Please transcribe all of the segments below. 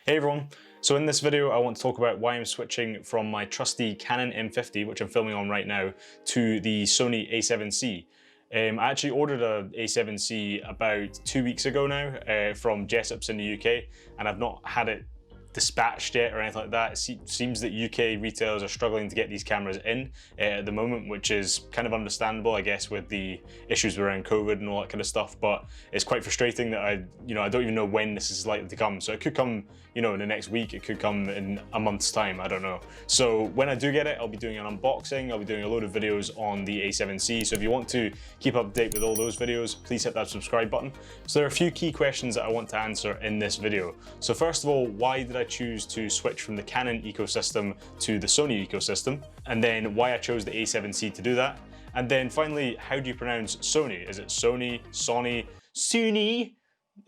Hey everyone, so in this video I want to talk about why I'm switching from my trusty Canon M50, which I'm filming on right now, to the Sony a7C. I actually ordered a a7C about 2 weeks ago now from Jessop's in the UK, and I've not had it dispatched yet or anything like that. It seems that UK retailers are struggling to get these cameras in at the moment, which is kind of understandable, I guess, with the issues around COVID and all that kind of stuff. But it's quite frustrating that I don't even know when this is likely to come. So it could come, in the next week. It could come in a month's time. I don't know. So when I do get it, I'll be doing an unboxing. I'll be doing a load of videos on the a7C. So if you want to keep up to date with all those videos, please hit that subscribe button. So there are a few key questions that I want to answer in this video. So first of all, why did I choose to switch from the Canon ecosystem to the Sony ecosystem, and then why I chose the a7C to do that, and then finally, how do you pronounce Sony? Is it Sony, Sony, Sony?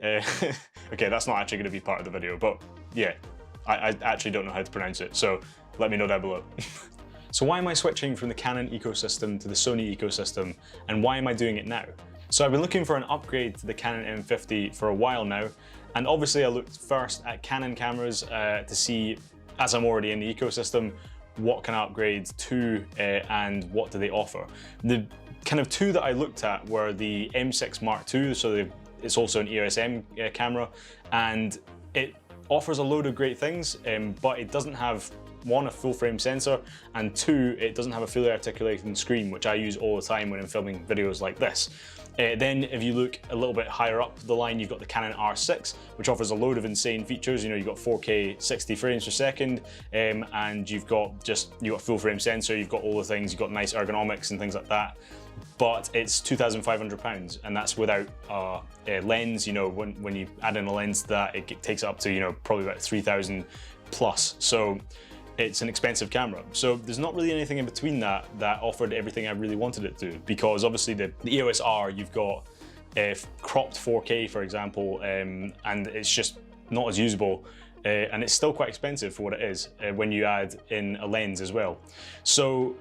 Okay, that's not actually going to be part of the video, but yeah, I actually don't know how to pronounce it, so let me know down below. So why am I switching from the Canon ecosystem to the Sony ecosystem, and why am I doing it now? So I've been looking for an upgrade to the Canon M50 for a while now, and obviously I looked first at Canon cameras to see, as I'm already in the ecosystem, what can I upgrade to and what do they offer. The kind of two that I looked at were the M6 Mark II, so it's also an EOS M camera, and it offers a load of great things, but it doesn't have, one, a full frame sensor, and two, it doesn't have a fully articulating screen, which I use all the time when I'm filming videos like this. Then if you look a little bit higher up the line, you've got the Canon R6, which offers a load of insane features. You've got 4K 60 frames per second, and you've got full frame sensor, you've got all the things, you've got nice ergonomics and things like that. But it's £2,500, and that's without a lens. When you add in a lens to that, it takes it up to probably about 3,000 plus. So it's an expensive camera. So there's not really anything in between that offered everything I really wanted it to, because obviously the EOS R, you've got cropped 4K, for example, and it's just not as usable. And it's still quite expensive for what it is when you add in a lens as well. So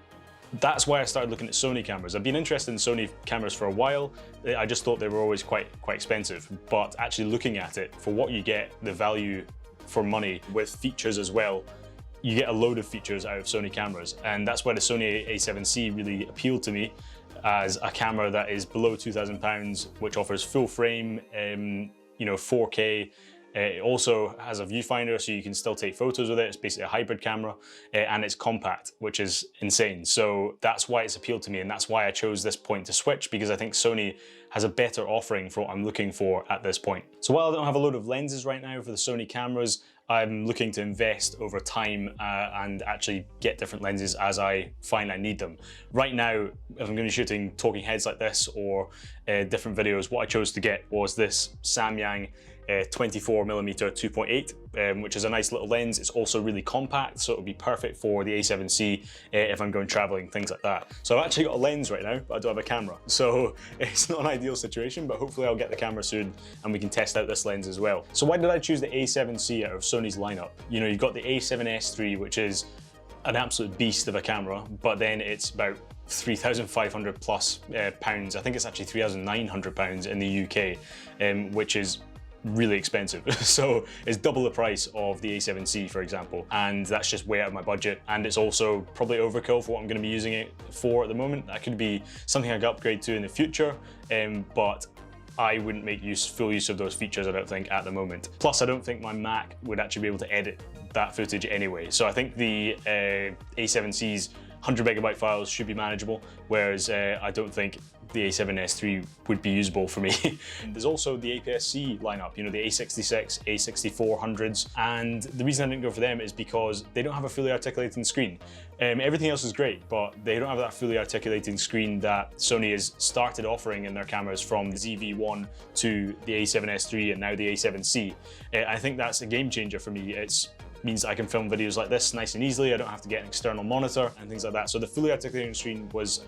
that's why I started looking at Sony cameras. I've been interested in Sony cameras for a while. I just thought they were always quite expensive, but actually looking at it, for what you get, the value for money with features as well, you get a load of features out of Sony cameras, and that's why the Sony a7C really appealed to me as a camera that is below £2,000, which offers full frame, 4K. It also has a viewfinder, so you can still take photos with it. It's basically a hybrid camera, and it's compact, which is insane. So that's why it's appealed to me, and that's why I chose this point to switch, because I think Sony has a better offering for what I'm looking for at this point. So while I don't have a load of lenses right now for the Sony cameras, I'm looking to invest over time and actually get different lenses as I find I need them. Right now, if I'm going to be shooting talking heads like this or different videos, what I chose to get was this Samyang 24mm 2.8, which is a nice little lens. It's also really compact, so it would be perfect for the a7C if I'm going traveling, things like that. So I've actually got a lens right now, but I don't have a camera. So it's not an ideal situation, but hopefully I'll get the camera soon and we can test out this lens as well. So why did I choose the a7C out of Sony's lineup? You've got the a7S III, which is an absolute beast of a camera, but then it's about 3,500 plus pounds. I think it's actually 3,900 pounds in the UK, which is really expensive. So it's double the price of the a7C, for example, and that's just way out of my budget, and it's also probably overkill for what I'm going to be using it for at the moment. That could be something I could upgrade to in the future, but I wouldn't make full use of those features, I don't think, at the moment. Plus, I don't think my Mac would actually be able to edit that footage anyway. So I think the a7C's 100 megabyte files should be manageable, whereas I don't think the a7S III would be usable for me. There's also the APS-C lineup, the A66, A6400s, and the reason I didn't go for them is because they don't have a fully articulating screen. Everything else is great, but they don't have that fully articulating screen that Sony has started offering in their cameras from the ZV-1 to the A7S III and now the A7C. I think that's a game changer for me. It means I can film videos like this nice and easily. I don't have to get an external monitor and things like that. So the fully articulating screen was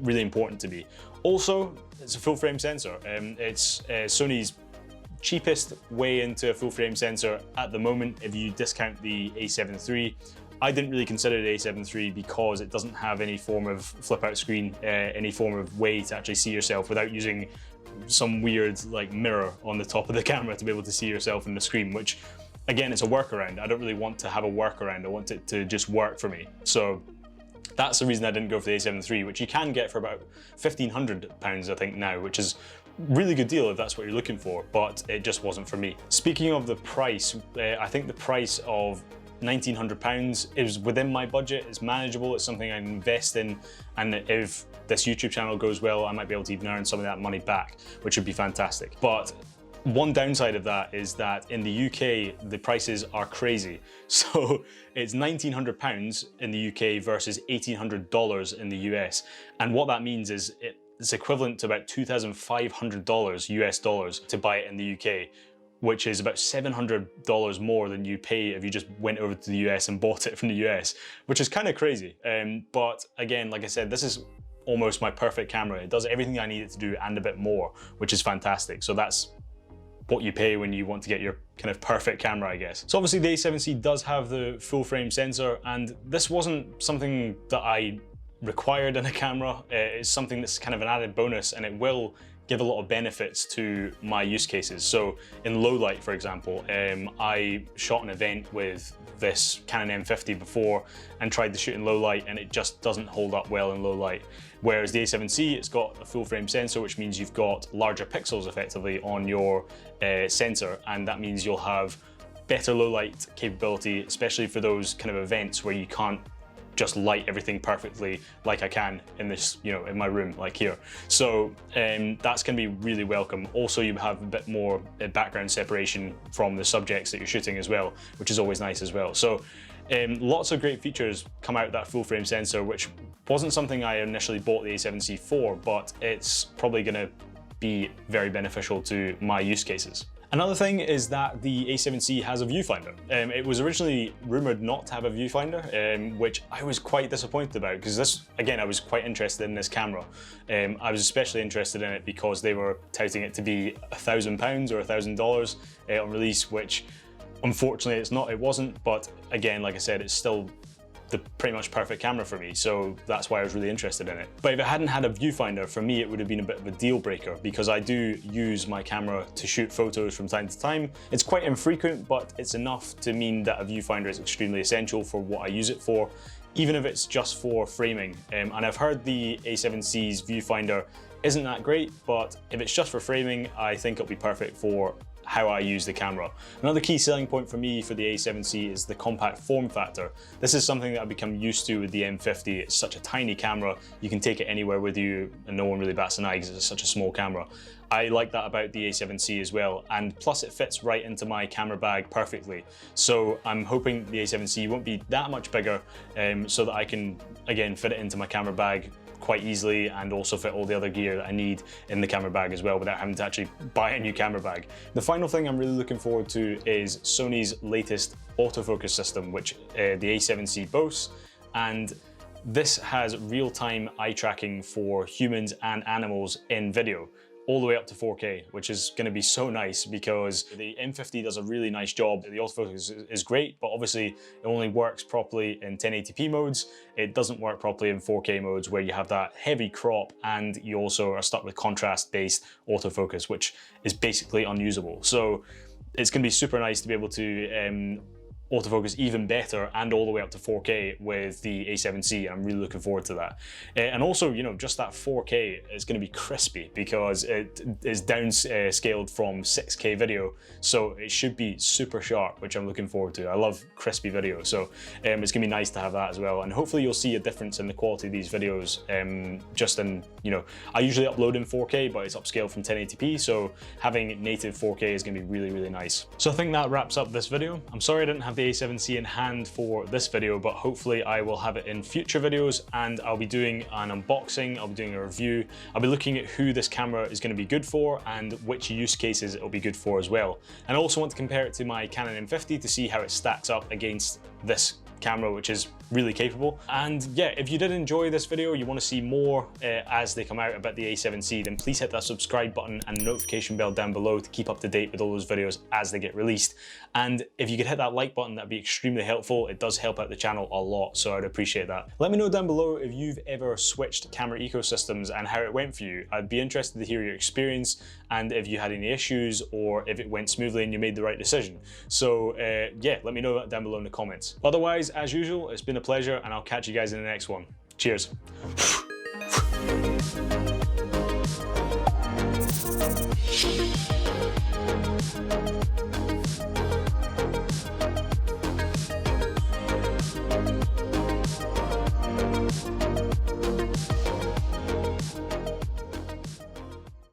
really important to me. Also, it's a full frame sensor. It's Sony's cheapest way into a full frame sensor at the moment if you discount the a7 III. I didn't really consider the a7 III because it doesn't have any form of flip out screen, any form of way to actually see yourself without using some weird mirror on the top of the camera to be able to see yourself in the screen, which again, it's a workaround. I don't really want to have a workaround. I want it to just work for me. So that's the reason I didn't go for the a7 III, which you can get for about £1,500, I think now, which is really good deal if that's what you're looking for, but it just wasn't for me. Speaking of the price, I think the price of £1,900 is within my budget, it's manageable, it's something I can invest in, and if this YouTube channel goes well, I might be able to even earn some of that money back, which would be fantastic. But one downside of that is that in the UK, the prices are crazy. So it's £1,900 in the UK versus $1,800 in the US. And what that means is it's equivalent to about $2,500 US dollars to buy it in the UK, which is about $700 more than you pay if you just went over to the US and bought it from the US, which is kind of crazy. But again, like I said, this is almost my perfect camera. It does everything I need it to do and a bit more, which is fantastic. So that's what you pay when you want to get your kind of perfect camera, I guess. So obviously the a7C does have the full frame sensor, and this wasn't something that I required in a camera. It's something that's kind of an added bonus, and it will give a lot of benefits to my use cases. So in low light, for example, I shot an event with this Canon M50 before and tried to shoot in low light, and it just doesn't hold up well in low light. Whereas the a7C, it's got a full frame sensor, which means you've got larger pixels effectively on your sensor, and that means you'll have better low light capability, especially for those kind of events where you can't just light everything perfectly like I can in this, you know, in my room, like here. So that's gonna be really welcome. Also, you have a bit more background separation from the subjects that you're shooting as well, which is always nice as well. So lots of great features come out of that full frame sensor, which wasn't something I initially bought the a7C for, but it's probably gonna be very beneficial to my use cases. Another thing is that the a7C has a viewfinder. It was originally rumored not to have a viewfinder, which I was quite disappointed about, because this, again, I was quite interested in this camera. I was especially interested in it because they were touting it to be £1,000 or $1,000 on release, which unfortunately it wasn't, but again, like I said, it's still the pretty much perfect camera for me, so that's why I was really interested in it. But if it hadn't had a viewfinder, for me it would have been a bit of a deal breaker, because I do use my camera to shoot photos from time to time. It's quite infrequent, but it's enough to mean that a viewfinder is extremely essential for what I use it for, even if it's just for framing. And I've heard the a7C's viewfinder isn't that great, but if it's just for framing, I think it'll be perfect for how I use the camera. Another key selling point for me for the a7C is the compact form factor. This is something that I've become used to with the M50. It's such a tiny camera, you can take it anywhere with you and no one really bats an eye because it's such a small camera. I like that about the a7C as well, and plus it fits right into my camera bag perfectly. So I'm hoping the a7C won't be that much bigger, so that I can, again, fit it into my camera bag quite easily and also fit all the other gear that I need in the camera bag as well without having to actually buy a new camera bag. The final thing I'm really looking forward to is Sony's latest autofocus system, which the a7C boasts, and this has real-time eye tracking for humans and animals in video, all the way up to 4K, which is going to be so nice because the M50 does a really nice job. The autofocus is great, but obviously it only works properly in 1080p modes. It doesn't work properly in 4K modes where you have that heavy crop and you also are stuck with contrast-based autofocus, which is basically unusable. So it's going to be super nice to be able to autofocus even better and all the way up to 4K with the a7C. I'm really looking forward to that. And also, you know, just that 4K is going to be crispy because it is downscaled from 6K video, so it should be super sharp, which I'm looking forward to. I love crispy video, so it's going to be nice to have that as well. And hopefully you'll see a difference in the quality of these videos, just in, you know, I usually upload in 4K, but it's upscaled from 1080p, so having native 4K is going to be really, really nice. So I think that wraps up this video. I'm sorry I didn't have the a7C in hand for this video, but hopefully I will have it in future videos, and I'll be doing an unboxing, I'll be doing a review, I'll be looking at who this camera is going to be good for and which use cases it'll be good for as well. And I also want to compare it to my Canon M50 to see how it stacks up against this camera, which is really capable. And yeah, if you did enjoy this video, you want to see more as they come out about the A7C, then please hit that subscribe button and notification bell down below to keep up to date with all those videos as they get released. And if you could hit that like button, that'd be extremely helpful. It does help out the channel a lot, so I'd appreciate that. Let me know down below if you've ever switched camera ecosystems and how it went for you. I'd be interested to hear your experience and if you had any issues or if it went smoothly and you made the right decision. So yeah, let me know that down below in the comments. Otherwise, as usual, it's been a pleasure and I'll catch you guys in the next one. Cheers.